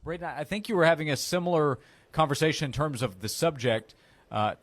Braden, I think you were having a similar conversation in terms of the subject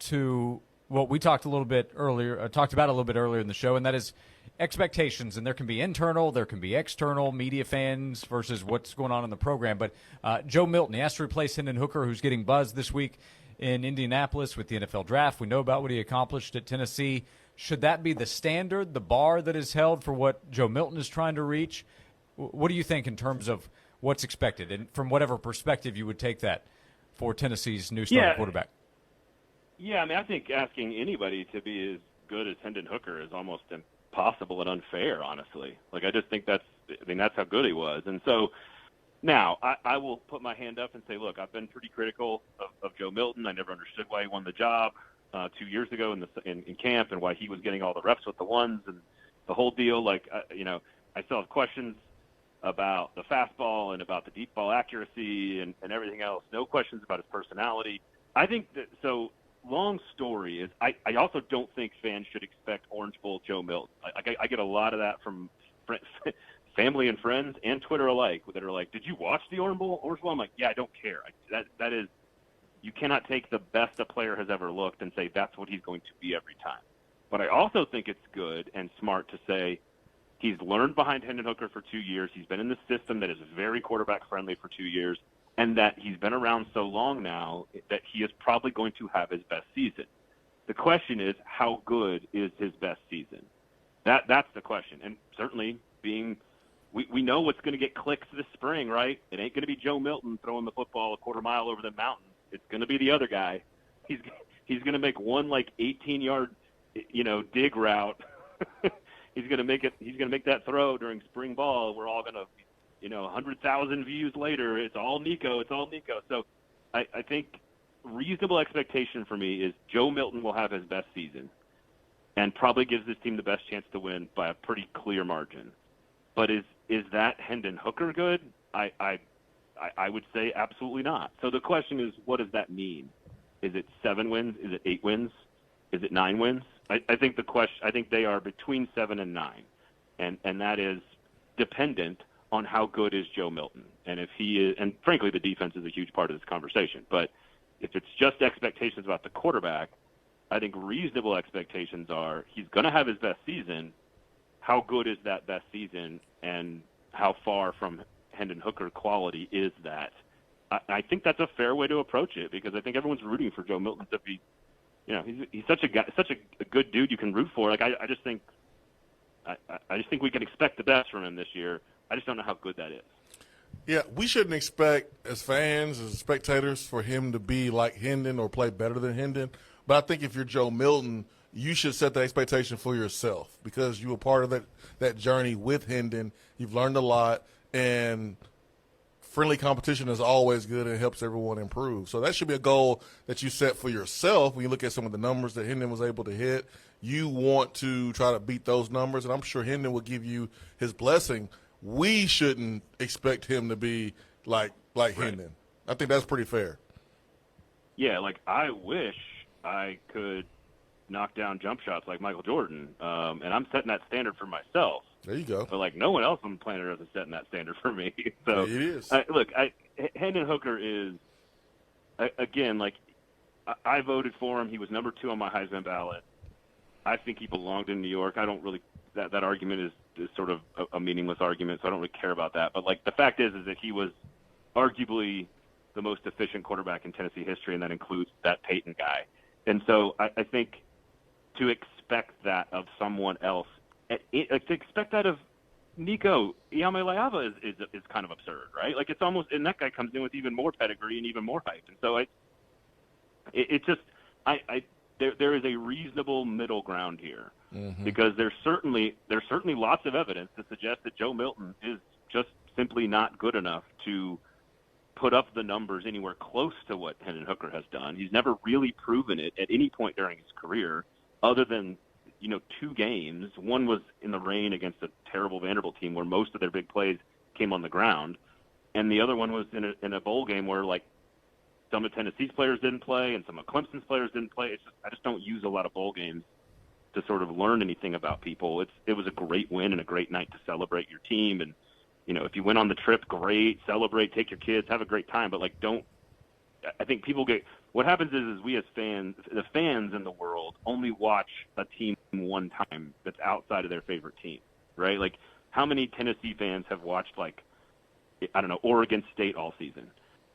to what we talked about a little bit earlier in the show, and that is expectations. And there can be internal, there can be external, media fans versus what's going on in the program. But Joe Milton, he has to replace Hendon Hooker, who's getting buzzed this week in Indianapolis with the NFL draft. We know about what he accomplished at Tennessee. Should that be the standard, the bar that is held for what Joe Milton is trying to reach? What do you think in terms of what's expected, and from whatever perspective you would take that for Tennessee's new starting quarterback? Yeah, I mean, I think asking anybody to be as good as Hendon Hooker is almost impossible and unfair, honestly. Like, I just think that's how good he was. And so now I will put my hand up and say, look, I've been pretty critical of Joe Milton. I never understood why he won the job 2 years ago in camp, and why he was getting all the reps with the ones and the whole deal. Like, I still have questions about the fastball and about the deep ball accuracy and everything else. No questions about his personality. I think that, so long story is, I also don't think fans should expect Orange Bowl Joe Milton. I get a lot of that from family and friends and Twitter alike that are like, did you watch the Orange Bowl? I'm like, yeah, I don't care. That is, you cannot take the best a player has ever looked and say that's what he's going to be every time. But I also think it's good and smart to say, he's learned behind Hendon Hooker for 2 years. He's been in the system that is very quarterback-friendly for 2 years, and that he's been around so long now that he is probably going to have his best season. The question is, how good is his best season? That's the question. And certainly we know what's going to get clicks this spring, right? It ain't going to be Joe Milton throwing the football a quarter mile over the mountains. It's going to be the other guy. He's going to make one 18-yard, dig route. He's going to make that throw during spring ball. We're all going to, 100,000 views later, it's all Nico. So I think reasonable expectation for me is Joe Milton will have his best season and probably gives this team the best chance to win by a pretty clear margin. But is that Hendon Hooker good? I would say absolutely not. So the question is, what does that mean? Is it 7 wins? Is it 8 wins? Is it 9 wins? I think they are between 7 and 9, and that is dependent on how good is Joe Milton. And if he is, and frankly, the defense is a huge part of this conversation. But if it's just expectations about the quarterback, I think reasonable expectations are he's going to have his best season. How good is that best season, and how far from Hendon Hooker quality is that? I think that's a fair way to approach it, because I think everyone's rooting for Joe Milton to be. He's such a guy, such a good dude you can root for. Like, I just think we can expect the best from him this year. I just don't know how good that is. Yeah, we shouldn't expect, as fans, as spectators, for him to be like Hendon or play better than Hendon. But I think if you're Joe Milton, you should set the expectation for yourself, because you were part of that journey with Hendon. You've learned a lot, and friendly competition is always good and helps everyone improve. So that should be a goal that you set for yourself. When you look at some of the numbers that Hendon was able to hit, you want to try to beat those numbers, and I'm sure Hendon will give you his blessing. We shouldn't expect him to be like right. Hendon. I think that's pretty fair. Yeah, I wish I could knock down jump shots like Michael Jordan, and I'm setting that standard for myself. There you go. But no one else on the planet Earth is setting that standard for me. So it is. Hendon Hooker is, again, I voted for him. He was number 2 on my Heisman ballot. I think he belonged in New York. I don't really that argument is sort of a meaningless argument, so I don't really care about that. But the fact is that he was arguably the most efficient quarterback in Tennessee history, and that includes that Peyton guy. And so I think to expect that of someone else, to expect that of Nico Iamaleava is kind of absurd, right? It's almost, and that guy comes in with even more pedigree and even more hype. And so there is a reasonable middle ground here, because there's certainly lots of evidence to suggest that Joe Milton is just simply not good enough to put up the numbers anywhere close to what Hendon Hooker has done. He's never really proven it at any point during his career, other than 2 games. One was in the rain against a terrible Vanderbilt team where most of their big plays came on the ground, and the other one was in a bowl game where some of Tennessee's players didn't play and some of Clemson's players didn't play. I just don't use a lot of bowl games to sort of learn anything about people. It was a great win and a great night to celebrate your team, and if you went on the trip, great, celebrate, take your kids, have a great time, but like don't. I think people get what happens is we as fans, the fans in the world only watch a team one time that's outside of their favorite team, right? Like how many Tennessee fans have watched like I don't know Oregon State all season?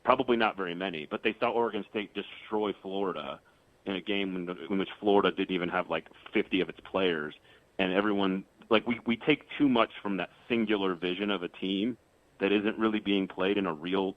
Probably not very many, but they saw Oregon State destroy Florida in a game in which Florida didn't even have like 50 of its players, and everyone like we take too much from that singular vision of a team that isn't really being played in a real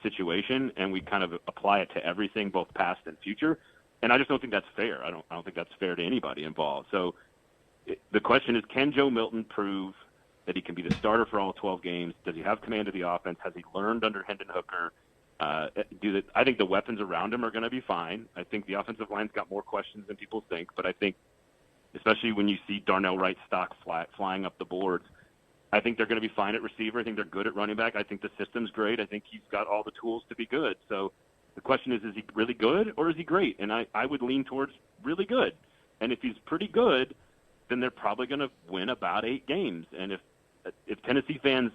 situation, and we kind of apply it to everything, both past and future. And I just don't think that's fair. I don't think that's fair to anybody involved. So the question is, can Joe Milton prove that he can be the starter for all 12 games? Does he have command of the offense? Has he learned under Hendon Hooker? I think the weapons around him are going to be fine. I think the offensive line's got more questions than people think, but I think, especially when you see Darnell Wright's stock flying up the boards, I think they're going to be fine at receiver. I think they're good at running back. I think the system's great. I think he's got all the tools to be good. So the question is he really good or is he great? And I would lean towards really good. And if he's pretty good, then they're probably going to win about 8 games. And if Tennessee fans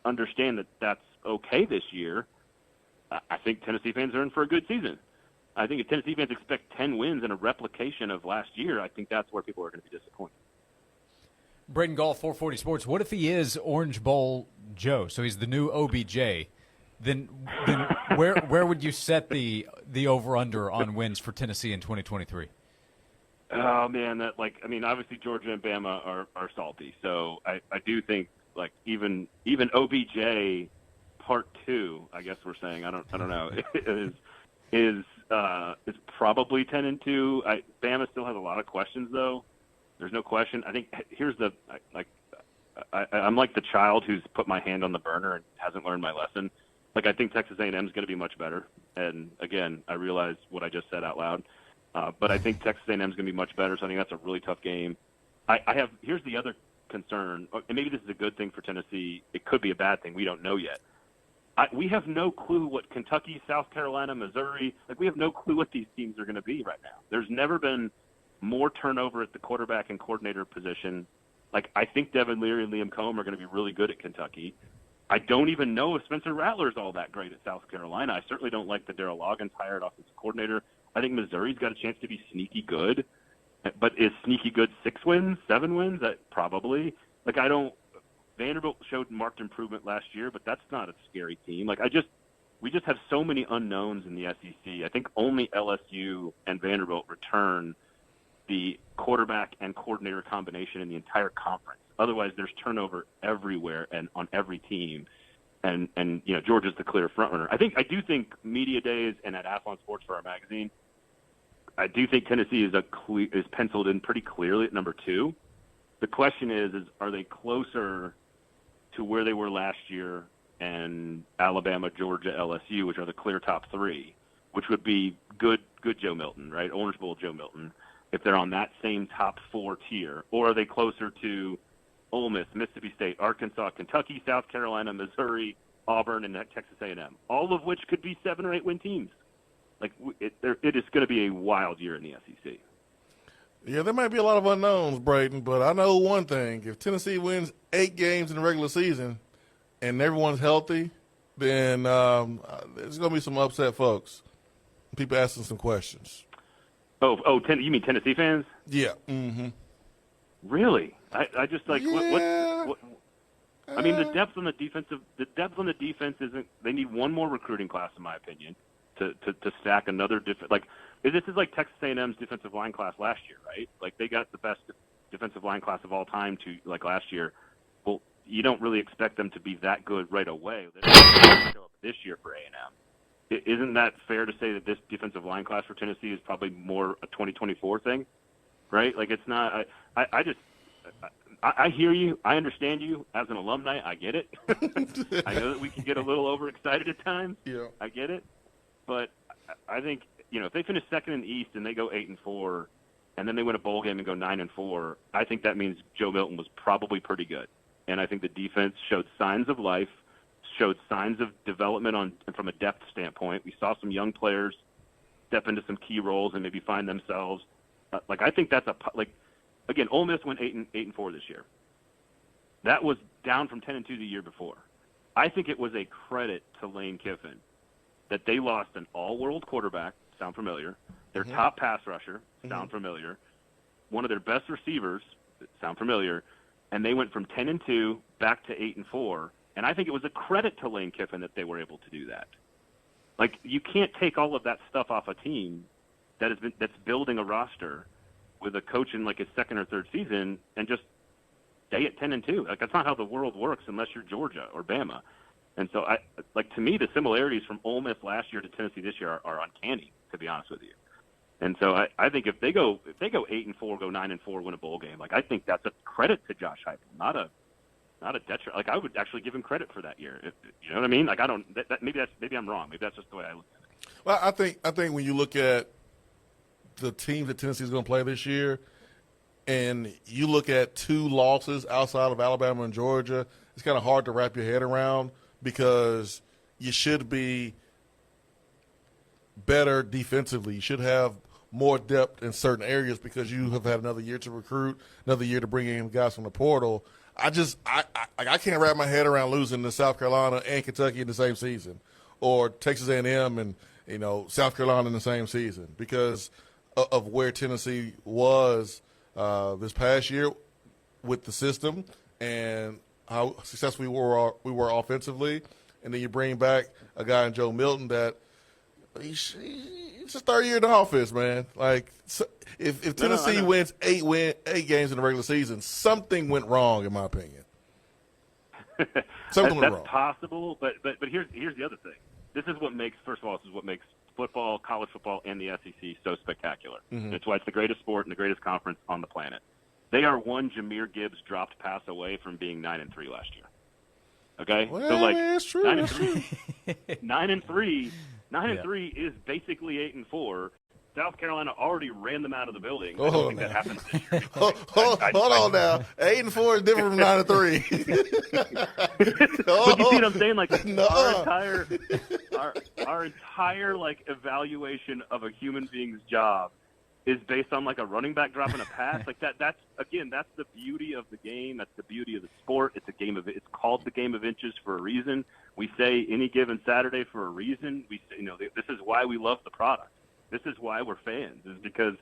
understand that that's okay this year, I think Tennessee fans are in for a good season. I think if Tennessee fans expect 10 wins and a replication of last year, I think that's where people are going to be disappointed. Braden Gall, 440 Sports. What if he is Orange Bowl Joe? So he's the new OBJ. Then where would you set the over-under on wins for Tennessee in 2023? Oh, man, obviously Georgia and Bama are salty. So I do think, like, even OBJ Part 2, I guess we're saying, I don't know, is probably 10-2. Bama still has a lot of questions, though. There's no question. I think I'm like the child who's put my hand on the burner and hasn't learned my lesson. Like I think Texas A&M is going to be much better. And again, I realize what I just said out loud, but I think Texas A&M is going to be much better. So I think that's a really tough game. Here's the other concern, and maybe this is a good thing for Tennessee. It could be a bad thing. We don't know yet. We have no clue what Kentucky, South Carolina, Missouri, we have no clue what these teams are going to be right now. There's never been more turnover at the quarterback and coordinator position. Like, I think Devin Leary and Liam Cohen are going to be really good at Kentucky. I don't even know if Spencer Rattler's all that great at South Carolina. I certainly don't like the Darryl Loggins hired offensive coordinator. I think Missouri's got a chance to be sneaky good. But is sneaky good 6 wins, 7 wins? Probably. Vanderbilt showed marked improvement last year, but that's not a scary team. We just have so many unknowns in the SEC. I think only LSU and Vanderbilt return the quarterback and coordinator combination in the entire conference. Otherwise, there's turnover everywhere and on every team. And Georgia's the clear front runner. I do think media days and at Athlon Sports for our magazine, I do think Tennessee is penciled in pretty clearly at number 2. The question is are they closer to where they were last year and Alabama, Georgia, LSU, which are the clear top 3, which would be good Joe Milton, right? Orange Bowl Joe Milton, if they're on that same top 4 tier, or are they closer to Ole Miss, Mississippi State, Arkansas, Kentucky, South Carolina, Missouri, Auburn, and Texas A&M, all of which could be 7 or 8 win teams. It is going to be a wild year in the SEC. Yeah, there might be a lot of unknowns, Braden, but I know one thing. If Tennessee wins 8 games in the regular season and everyone's healthy, then there's going to be some upset folks. People asking some questions. You mean Tennessee fans? Yeah. Mm-hmm. Really? I just like yeah. what I mean, the depth on the defense isn't. They need one more recruiting class, in my opinion, to stack another different. This is like Texas A&M's defensive line class last year, right? They got the best defensive line class of all time last year. Well, you don't really expect them to be that good right away. They're going to show up this year for A&M. Isn't that fair to say that this defensive line class for Tennessee is probably more a 2024 thing, right? It's not. I hear you. I understand you. As an alumni, I get it. I know that we can get a little overexcited at times. Yeah. I get it. But I think, if they finish second in the East and they go 8-4, and then they win a bowl game and go 9-4, I think that means Joe Milton was probably pretty good. And I think the defense showed signs of life, showed signs of development from a depth standpoint. We saw some young players step into some key roles and maybe find themselves. I think that's again, Ole Miss went 8-4 this year. That was down from 10-2 the year before. I think it was a credit to Lane Kiffin that they lost an all-world quarterback, sound familiar, their top pass rusher, sound familiar, one of their best receivers, sound familiar, and they went from 10-2 back to 8-4. And I think it was a credit to Lane Kiffin that they were able to do that. Like, you can't take all of that stuff off a team that's building a roster with a coach in like his second or third season and just stay at 10-2. Like, that's not how the world works unless you're Georgia or Bama. And so, to me, the similarities from Ole Miss last year to Tennessee this year are uncanny, to be honest with you. And so, I think if they go 8-4, go 9-4, win a bowl game, like, I think that's a credit to Josh Heupel, not a detriment. Like, I would actually give him credit for that year. You know what I mean? Like, I don't. Maybe I'm wrong. Maybe that's just the way I look at it. Well, I think when you look at the team that Tennessee's going to play this year, and you look at 2 losses outside of Alabama and Georgia, it's kind of hard to wrap your head around because you should be better defensively. You should have more depth in certain areas because you have had another year to recruit, another year to bring in guys from the portal. I can't wrap my head around losing to South Carolina and Kentucky in the same season, or Texas A&M and South Carolina in the same season because of where Tennessee was this past year with the system and how successful we were offensively, and then you bring back a guy in Joe Milton that it's his third year in the offense, man. Like, if Tennessee wins 8 games in the regular season, something went wrong, in my opinion. Something went wrong. That's possible, but here's the other thing. This is what makes football, college football, and the SEC so spectacular. That's why it's the greatest sport and the greatest conference on the planet. They are one Jahmyr Gibbs dropped pass away from being 9-3 last year. Okay, well, so like it's true. 9-3 is basically 8-4. South Carolina already ran them out of the building. I don't think that happens this year. Hold on now. 8-4 is different from 9-3. But you see what I'm saying? Like, no. our entire like evaluation of a human being's job is based on like a running back dropping a pass. Like that's the beauty of the game. That's the beauty of the sport. It's called the game of inches for a reason. We say any given Saturday for a reason. We say, this is why we love the product. This is why we're fans, is because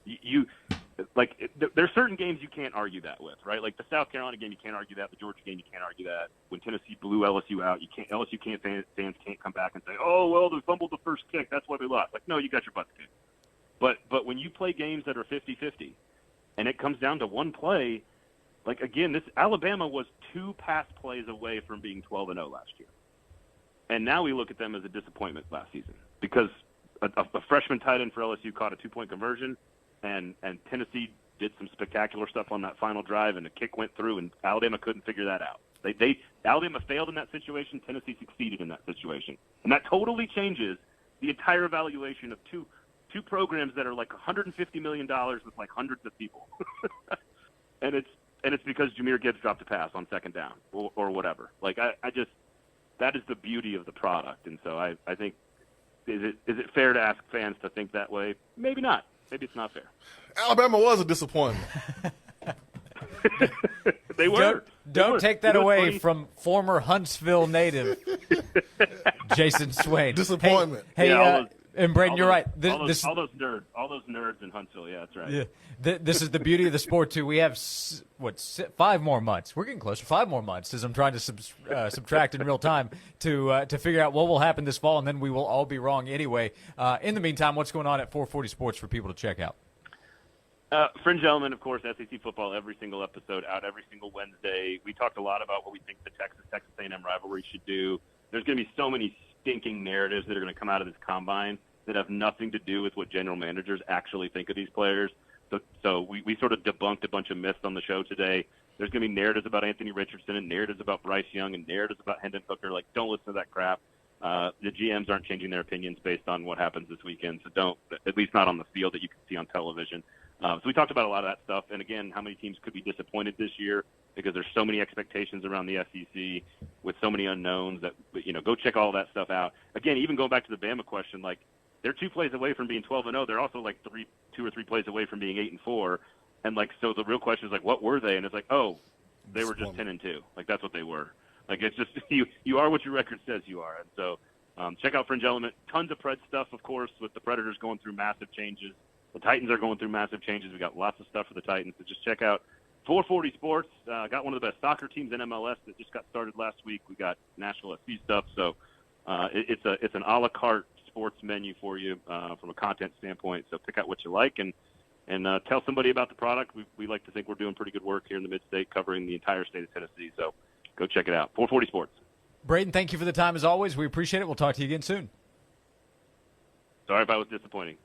there's certain games you can't argue that with, right? Like the South Carolina game, you can't argue that. The Georgia game, you can't argue that. When Tennessee blew LSU out, fans can't come back and say, oh, well, they fumbled the first kick, that's why they lost. Like, no, you got your butts kicked. But when you play games that are 50-50 and it comes down to one play, like, again, this Alabama was 2 pass plays away from being 12-0 last year. And now we look at them as a disappointment last season because a freshman tight end for LSU caught a 2-point conversion, and Tennessee did some spectacular stuff on that final drive, and the kick went through, and Alabama couldn't figure that out. Alabama failed in that situation. Tennessee succeeded in that situation. And that totally changes the entire evaluation of two programs that are like $150 million with like hundreds of people. and it's because Jahmyr Gibbs dropped a pass on second down or whatever. Like, I just – that is the beauty of the product. And so I think – is it fair to ask fans to think that way? Maybe not. Maybe it's not fair. Alabama was a disappointment. They were. Don't take that away from former Huntsville native Jason Swain. Disappointment. Hey, and Braden, you're right. All those nerds in Huntsville. Yeah, that's right. Yeah, this is the beauty of the sport too. We have 5 more months. We're getting closer. 5 more months as I'm trying to subtract in real time to figure out what will happen this fall, and then we will all be wrong anyway. In the meantime, what's going on at 440 Sports for people to check out? Fringe Element, of course, SEC football, every single episode out every single Wednesday. We talked a lot about what we think the Texas A&M rivalry should do. There's going to be so many stinking narratives that are going to come out of this combine that have nothing to do with what general managers actually think of these players. So we sort of debunked a bunch of myths on the show today. There's going to be narratives about Anthony Richardson and narratives about Bryce Young and narratives about Hendon Hooker. Like, don't listen to that crap. The GMs aren't changing their opinions based on what happens this weekend, so don't, at least not on the field that you can see on television. So we talked about a lot of that stuff, and again, how many teams could be disappointed this year because there's so many expectations around the SEC with so many unknowns that, go check all that stuff out. Again, even going back to the Bama question, like, they're 2 plays away from being 12-0. They're also like 2 or 3 plays away from being 8-4. And like, so the real question is like, what were they? And it's like, oh, they were just 10-2. Like, that's what they were. Like, it's just you are what your record says you are. And so check out Fringe Element. Tons of Pred stuff, of course, with the Predators going through massive changes. The Titans are going through massive changes. We got lots of stuff for the Titans. So just check out 440 Sports. Got one of the best soccer teams in MLS that just got started last week. We got National SC stuff. So it's an a la carte sports menu for you from a content standpoint. So pick out what you like and tell somebody about the product. We like to think we're doing pretty good work here in the Mid-State, covering the entire state of Tennessee. So go check it out. 440 Sports. Braden, thank you for the time as always. We appreciate it. We'll talk to you again soon. Sorry if I was disappointing.